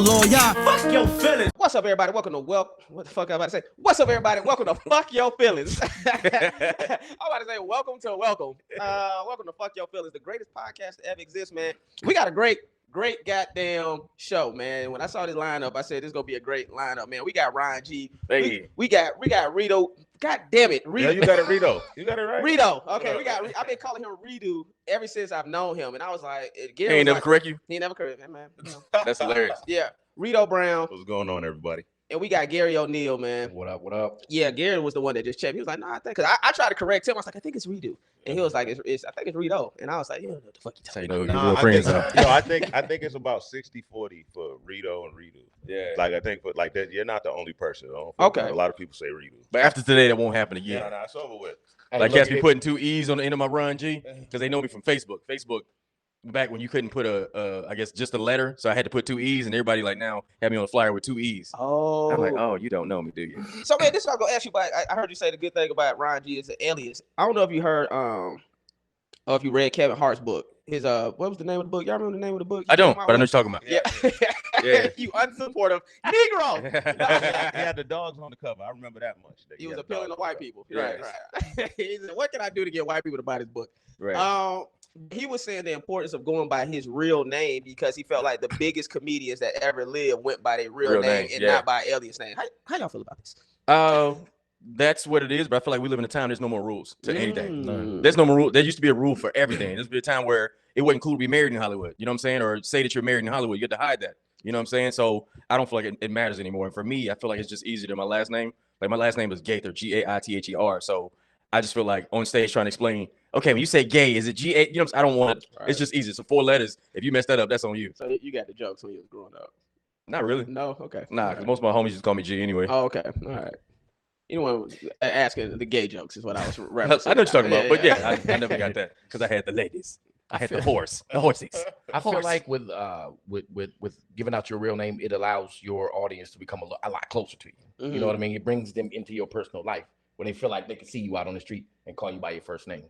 lawyer. Fuck your feelings. What's up, everybody? Welcome to What the fuck I'm about to say? What's up, everybody? Welcome to Fuck Your Feelings. I'm about to say welcome to Fuck Your Feelings, the greatest podcast that ever exists, man. We got a great goddamn show, man. When I saw this lineup, I said this is gonna be a great lineup, man. We got Ryan G. Hey. We got Reedo. God damn it, Reedo. Yeah, you got it, Reedo. You got it right. Reedo. Okay, I've been calling him Reedo ever since I've known him, and I was like, he ain't never correct you. He never correct man. That's hilarious. Yeah, Reedo Brown. What's going on, everybody? And we got Gary O'Neal, man. What up? What up? Yeah, Gary was the one that just checked. He was like, "No, I think," because I tried to correct him. I was like, "I think it's Reedo," and he was like, "It's I think it's Reedo," and I was like, "Yeah, what the fuck you talking about?" Nah, friends, I think it's about 60-40 for Reedo and Reedo. Yeah, like I think, but like that, you're not the only person. Okay, a lot of people say Reedo, but after today, that won't happen again. Nah, it's over with. Like, cats be putting 2 E's on the end of my Run G because they know me from Facebook. Facebook, back when you couldn't put I guess just a letter, so I had to put 2 E's, and everybody like now have me on the flyer with 2 E's. Oh, I'm like, oh, you don't know me, do you? So man, this is what I'm gonna ask you about. I heard you say the good thing about Ryan G is an alias. I don't know if you heard, or if you read Kevin Hart's book. His what was the name of the book? Y'all remember the name of the book? I don't, but I know what you're talking about. Yeah. You unsupportive Negro. He had the dogs on the cover. I remember that much. He was appealing to white people. Yeah. Right. He said, "What can I do to get white people to buy this book?" Right. He was saying the importance of going by his real name because he felt like the biggest comedians that ever lived went by their real name and not by alias name. How y'all feel about this? That's what it is, but I feel like we live in a time there's no more rules to anything. There's no more rule. There used to be a rule for everything. There used to be a time where it wasn't cool to be married in Hollywood. You know what I'm saying? Or say that you're married in Hollywood. You get to hide that. You know what I'm saying? So I don't feel like it matters anymore. And for me, I feel like it's just easier than my last name. Like my last name is Gaither, Gaither. So I just feel like on stage trying to explain, okay, when you say gay, is it G-A? You know what I'm saying? I don't want it. Right. It's just easy. So 4 letters. If you mess that up, that's on you. So you got the jokes when you was growing up? Not really. No? Okay. Nah, because most of my homies just call me G anyway. Oh, okay. All right. You know, asking the gay jokes is what I was referencing. I know what you're talking about, but yeah, I never got that because I had the ladies. I had the horses. I feel like with giving out your real name, it allows your audience to become a lot closer to you. You know what I mean? It brings them into your personal life when they feel like they can see you out on the street and call you by your first name.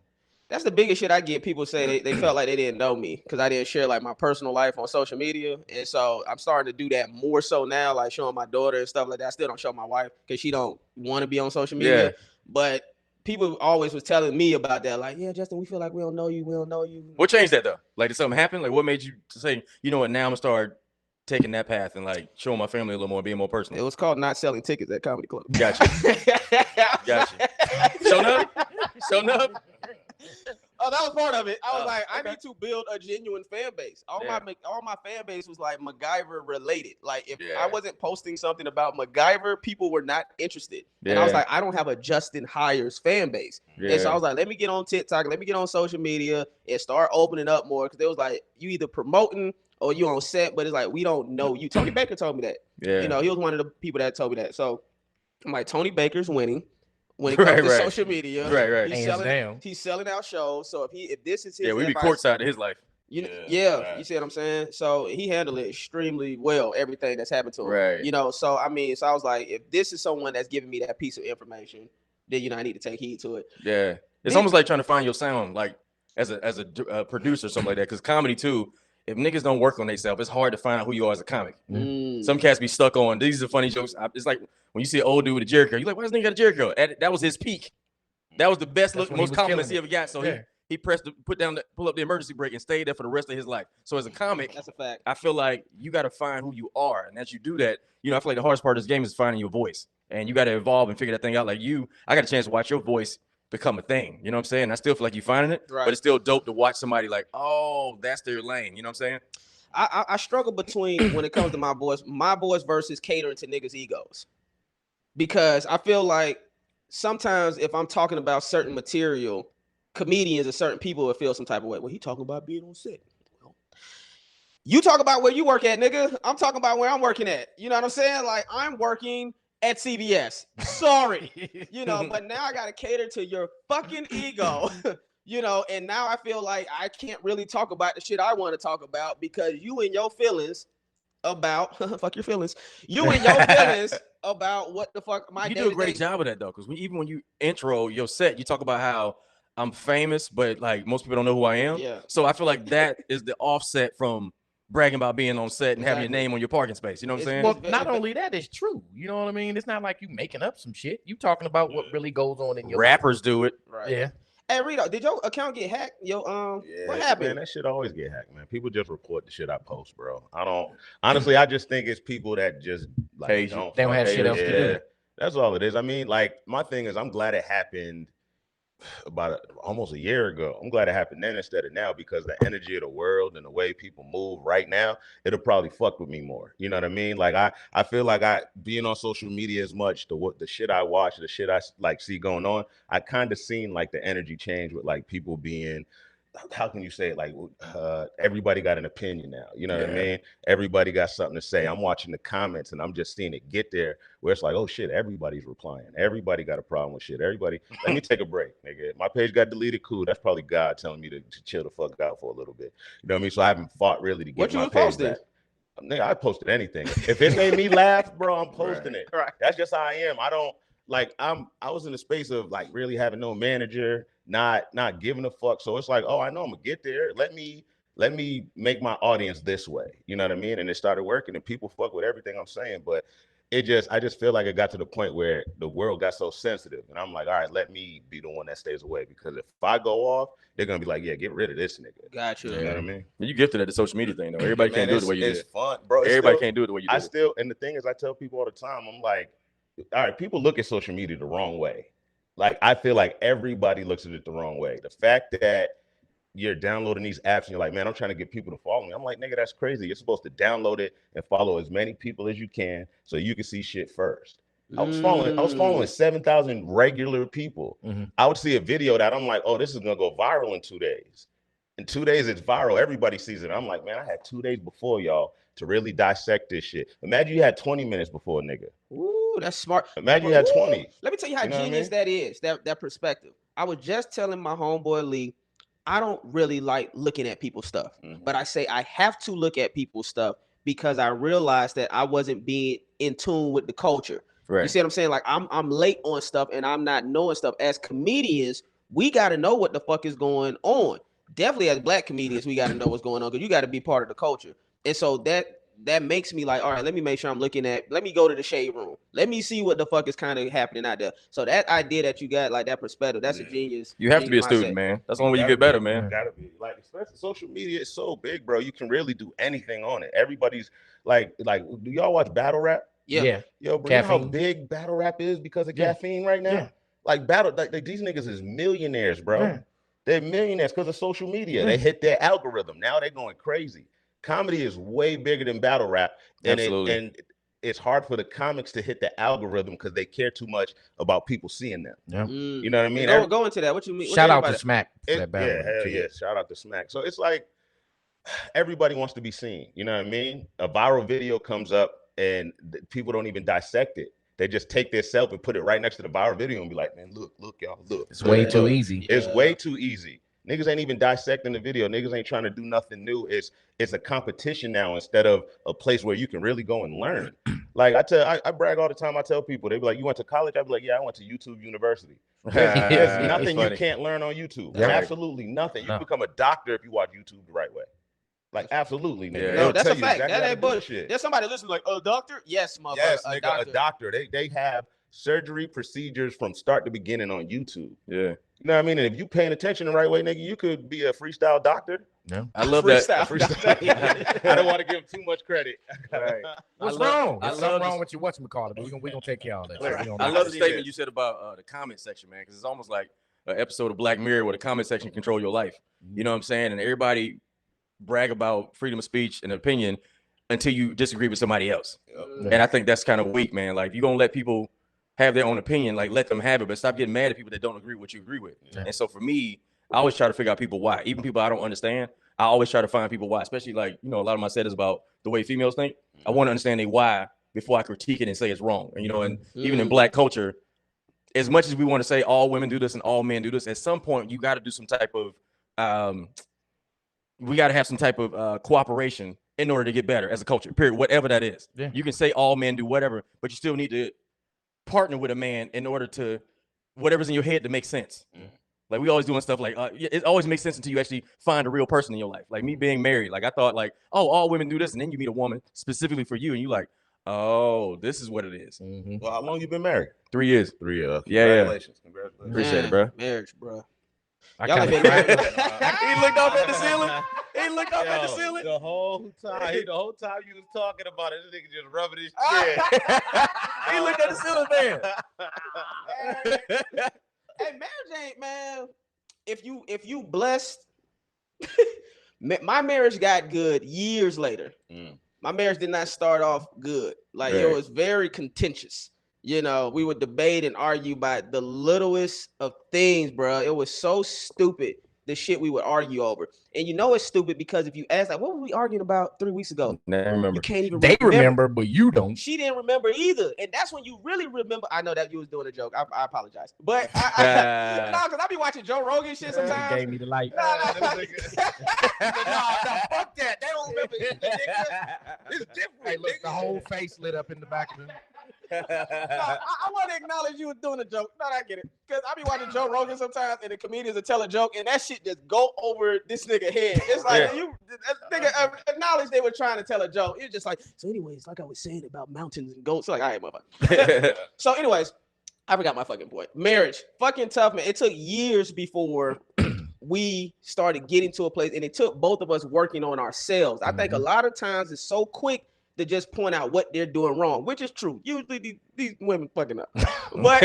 That's the biggest shit I get. People say they felt like they didn't know me because I didn't share like my personal life on social media. And so I'm starting to do that more so now, like showing my daughter and stuff like that. I still don't show my wife because she don't want to be on social media. Yeah. But people always was telling me about that. Like, yeah, Justin, we feel like we don't know you. We don't know you. What changed that though? Like, did something happen? Like, what made you say, you know what, now I'm going to start taking that path and like showing my family a little more, being more personal? It was called not selling tickets at comedy club. Gotcha. Showing up. Oh, that was part of it. I was like, I need to build a genuine fan base. All my fan base was like MacGyver related. Like if I wasn't posting something about MacGyver, people were not interested. And I was like, I don't have a Justin Hires fan base. And so I was like, let me get on TikTok, let me get on social media and start opening up more. Because it was like, you either promoting or you on set, but it's like, we don't know you. Tony Baker told me that. Yeah. You know, he was one of the people that told me that. So I'm like, Tony Baker's winning. When it comes to social media, he's selling out shows. So if this is his, we be courtside of his life. You see what I'm saying? So he handled it extremely well. Everything that's happened to him, right? You know, so I mean, so I was like, if this is someone that's giving me that piece of information, then I need to take heed to it. Yeah, it's almost like trying to find your sound, like as a producer or something like that. Because comedy too. If niggas don't work on themselves, it's hard to find out who you are as a comic. Some cats be stuck on, these are funny jokes. It's like when you see an old dude with a Jericho, you're like, why does nigga got a Jericho? That was his peak. That was the best look, most compliments he ever got. So he pull up the emergency brake and stayed there for the rest of his life. So as a comic, that's a fact. I feel like you got to find who you are. And as you do that, I feel like the hardest part of this game is finding your voice. And you got to evolve and figure that thing out. Like I got a chance to watch your voice become a thing. You know what I'm saying? I still feel like you're finding it, but it's still dope to watch somebody like, oh, that's their lane. You know what I'm saying? I struggle between when it comes to my voice versus catering to niggas' egos. Because I feel like sometimes if I'm talking about certain material, comedians or certain people will feel some type of way. Well, he talking about being on set. You talk about where you work at, nigga. I'm talking about where I'm working at. You know what I'm saying? Like I'm working at CBS. Sorry. But now I got to cater to your fucking ego. And now I feel like I can't really talk about the shit I want to talk about because you and your feelings about fuck your feelings. You and your feelings about what the fuck my You do a great job of that though, because even when you intro your set, you talk about how I'm famous, but like most people don't know who I am. Yeah. So I feel like that is the offset from bragging about being on set and having your name on your parking space. You know what I'm saying? Well, not only that, it's true. You know what I mean? It's not like you making up some shit. You talking about what really goes on in your rappers do it. Right. Yeah. Hey, Reedo, did your account get hacked? What happened? Man, that shit always get hacked, man. People just report the shit I post, bro. I don't honestly. I just think it's people that just like they don't have shit else to do. That's all it is. I mean, like my thing is, I'm glad it happened about almost a year ago. I'm glad it happened then instead of now, because the energy of the world and the way people move right now, it'll probably fuck with me more. You know what I mean? Like I feel like being on social media as much, the shit I watch, the shit I like see going on, I kind of seen like the energy change with like people being, how can you say it? Like everybody got an opinion now. You know what I mean? Everybody got something to say. I'm watching the comments and I'm just seeing it get there where it's like, oh shit, everybody's replying. Everybody got a problem with shit. Everybody, let me take a break, nigga. My page got deleted. Cool. That's probably God telling me to chill the fuck out for a little bit. You know what I mean? So I haven't fought really to get my page back. Nigga, I posted anything. If it made me laugh, bro, I'm posting it. Right. That's just how I am. I don't like I was in a space of like really having no manager, not giving a fuck. So it's like, oh, I know I'm gonna get there. Let me make my audience this way. You know what I mean? And it started working and people fuck with everything I'm saying. But I just feel like it got to the point where the world got so sensitive. And I'm like, all right, let me be the one that stays away. Because if I go off, they're gonna be like, yeah, get rid of this nigga. Gotcha. You know what I mean? You gifted at the social media thing though. Everybody can't do it the way you did. It's fun, bro. Everybody can't do it the way you did. And the thing is, I tell people all the time, I'm like, all right, people look at social media the wrong way. Like, I feel like everybody looks at it the wrong way. The fact that you're downloading these apps and you're like, man, I'm trying to get people to follow me. I'm like, nigga, that's crazy. You're supposed to download it and follow as many people as you can so you can see shit first. I was following 7,000 regular people. Mm-hmm. I would see a video that I'm like, oh, this is gonna go viral in 2 days. In 2 days, it's viral. Everybody sees it. I'm like, man, I had 2 days before y'all to really dissect this shit. Imagine you had 20 minutes before, nigga. Ooh, that's smart. Imagine you had 20. Let me tell you how genius that is, that perspective. I was just telling my homeboy Lee, I don't really like looking at people's stuff, but I say I have to look at people's stuff because I realized that I wasn't being in tune with the culture. Right. You see what I'm saying? Like I'm late on stuff and I'm not knowing stuff. As comedians, we got to know what the fuck is going on. Definitely as black comedians, we got to know what's going on because you got to be part of the culture. And so that makes me like, all right, let me make sure I'm looking at, let me go to the shade room. Let me see what the fuck is kind of happening out there. So that idea that you got, like that perspective, that's a genius. You have to be a student, man. That's the only way you get better, man. Gotta be. Like, especially social media is so big, bro. You can really do anything on it. Everybody's like, do y'all watch battle rap? Yeah. Yo, bro, you know how big battle rap is because of caffeine right now? Yeah. Like these niggas is millionaires, bro. Yeah. They're millionaires because of social media. Yeah. They hit their algorithm. Now they're going crazy. Comedy is way bigger than battle rap. And it's hard for the comics to hit the algorithm because they care too much about people seeing them. Yeah. You know what I mean? Go into that. What you mean? Shout out to Smack. Hell yeah. Shout out to Smack. So it's like everybody wants to be seen. You know what I mean? A viral video comes up and people don't even dissect it. They just take their self and put it right next to the viral video and be like, man, look, y'all, look. It's way too easy. It's way too easy. Niggas ain't even dissecting the video. Niggas ain't trying to do nothing new. It's a competition now instead of a place where you can really go and learn. Like I brag all the time. I tell people, they be like, you went to college? I be like, yeah, I went to YouTube University. There's nothing you can't learn on YouTube. Yeah. Absolutely nothing. You become a doctor if you watch YouTube the right way. Like, absolutely, nigga. Yeah. No, that's a fact. That ain't bullshit. There's somebody listening like, oh, doctor? Yes, motherfucker. Yes, nigga, a doctor. They have surgery procedures from start to beginning on YouTube. Yeah. You know what I mean? And if you paying attention the right way, nigga, you could be a freestyle doctor. Yeah. I love that. I don't want to give him too much credit. Right. What's wrong? There's something wrong with your whatchamacallit, but we're gonna take care of all that. Right. I love the statement you said about the comment section, man, because it's almost like an episode of Black Mirror where the comment section control your life. You know what I'm saying? And everybody brag about freedom of speech and opinion until you disagree with somebody else. Yeah. And I think that's kind of weak, man. Like, if you're gonna let people have their own opinion, like, let them have it, but stop getting mad at people that don't agree with what you agree with. Yeah. And so for me, I always try to figure out people why. Even people I don't understand, I always try to find people why, especially like, you know, a lot of my set is about the way females think. I want to understand they why before I critique it and say it's wrong. And, you know, and even in black culture, as much as we want to say all women do this and all men do this, at some point you got to do some type of, we got to have some type of cooperation in order to get better as a culture, period, whatever that is. Yeah. You can say all men do whatever, but you still need to partner with a man in order to whatever's in your head to make sense. Like we always doing stuff like it always makes sense until you actually find a real person in your life. Like me being married, like I thought like, oh, all women do this, and then you meet a woman specifically for you, and you like, oh, this is what it is. Mm-hmm. Well, how long you been married? 3 years. 3 years. Congratulations. Congratulations. Appreciate it, bro. Marriage, bro. Y'all ain't been married. He looked up at the ceiling. He looked up at the ceiling. The whole time you was talking about it, this nigga just rubbing his chin. He looked at the ceiling fan. Hey, marriage ain't, man. If you blessed, my marriage got good years later. My marriage did not start off good. Like it was very contentious. You know, we would debate and argue about the littlest of things, bro. It was so stupid, the shit we would argue over. And you know it's stupid because if you ask, like, what were we arguing about 3 weeks ago? I remember. You can't even remember, but you don't. She didn't remember either. And that's when you really remember. I know that you was doing a joke. I apologize. But no, because I be watching Joe Rogan shit sometimes. Gave me the light. No, fuck that. They don't remember either, nigga. It's different. Hey, look, the whole face lit up in the back of him. No, I want to acknowledge you was doing a joke. No, I get it. Because I be watching Joe Rogan sometimes, and the comedians will tell a joke, and that shit just go over this nigga head. It's like nigga acknowledge they were trying to tell a joke. It's just like, so anyways, like I was saying about mountains and goats. So like, all right, motherfucker. So anyways, I forgot my fucking point. Marriage, fucking tough, man. It took years before we started getting to a place, and it took both of us working on ourselves. I think a lot of times it's so quick to just point out what they're doing wrong, which is true. Usually these women fucking up. But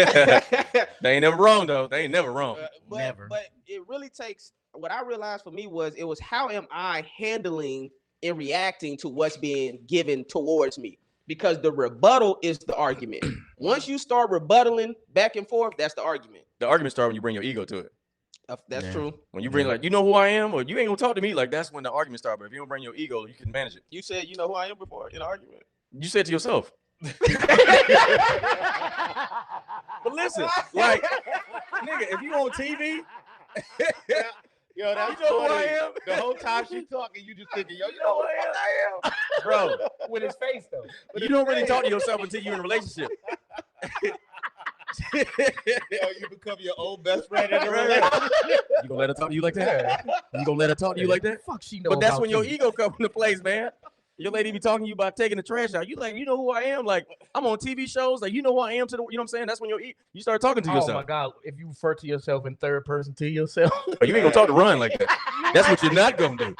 they ain't never wrong though. They ain't never wrong. Never. But it really takes, what I realized for me was how am I handling and reacting to what's being given towards me? Because the rebuttal is the argument. Once you start rebuttaling back and forth, that's the argument. The argument starts when you bring your ego to it. That's true. When you bring like, you know who I am, or you ain't gonna talk to me, like that's when the argument starts. But if you don't bring your ego, you can manage it. You said you know who I am before in an argument. You said to yourself. But listen, like, nigga, if you on TV, yo, that's you know who I funny. am. The whole time she talking, you just thinking, yo, you know who I am, Bro, With his face, though. but you don't really talk to yourself until you're in a relationship. Yo, you become your old best friend in a relationship. You gonna let her talk to you like that? You gonna let her talk to you like that? Fuck, she know. But that's about when your you. ego comes into place, man. Your lady be talking to you about taking the trash out. You like, you know who I am? Like, I'm on TV shows. Like, you know who I am to the, you know what I'm saying? That's when you start talking to yourself. Oh my God. If you refer to yourself in third person to yourself. But you ain't gonna talk to Run like that. That's what you're not gonna do.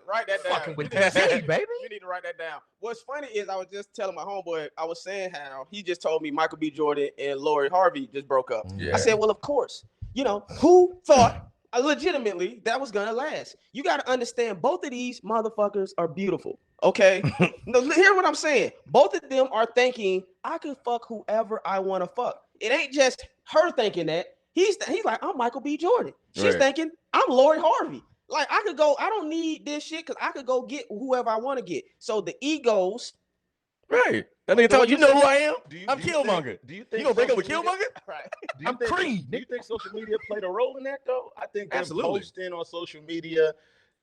Write that down. Fucking with the T, baby. You need to write that down. What's funny is I was just telling my homeboy, I was saying how he just told me Michael B. Jordan and Lori Harvey just broke up. Yeah. I said, well, of course. You know, who thought legitimately that was gonna last? You got to understand both of these motherfuckers are beautiful. Okay. No, hear what I'm saying. Both of them are thinking I can fuck whoever I want to fuck. It ain't just her thinking that. He's like, I'm Michael B. Jordan. She's thinking I'm Lori Harvey. Like I could go, I don't need this shit because I could go get whoever I want to get. So the egos. Right. That nigga told you know who I am? I'm Killmonger. Do you think you gonna break up with Killmonger? Right. I'm Creed. Do you think social media played a role in that though? I think they're Absolutely. posting on social media,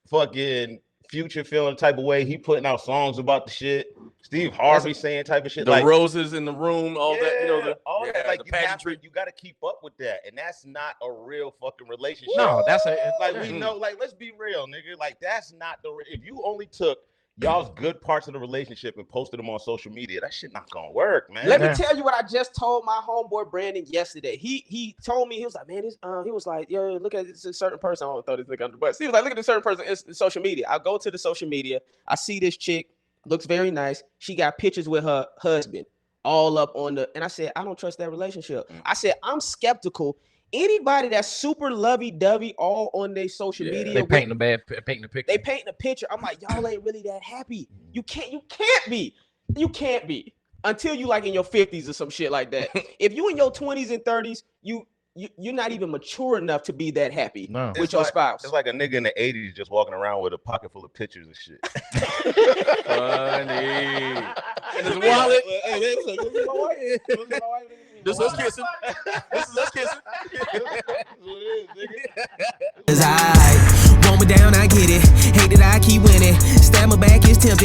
fucking Future feeling type of way. He putting out songs about the shit. Steve Harvey saying type of shit. The like roses in the room, all that, you know, all that. Like the you got to keep up with that, and that's not a real fucking relationship. No, that's like we know. Like let's be real, nigga. Like that's not the. If you only took y'all's good parts of the relationship and posted them on social media, that shit not gonna work, man. Let me tell you what I just told my homeboy Brandon yesterday. He told me, he was like, man, this he was like, yo, look at this certain person. I don't throw this nigga under the bus. He was like, look at this certain person in social media. I go to the social media, I see this chick, looks very nice. She got pictures with her husband all up on the, and I said, I don't trust that relationship. I said, I'm skeptical. Anybody that's super lovey-dovey all on their social media, they painting a picture. They painting a picture. I'm like, y'all ain't really that happy. You can't be until you like in your 50s or some shit like that. If you in your 20s and 30s, you're not even mature enough to be that happy with your spouse. It's like a nigga in the 80s just walking around with a pocket full of pictures and shit. Funny. And his wallet. This is us kissing. This is us kissing. Want me down, I get it. Hate that I keep winning. Stab my back is tempting.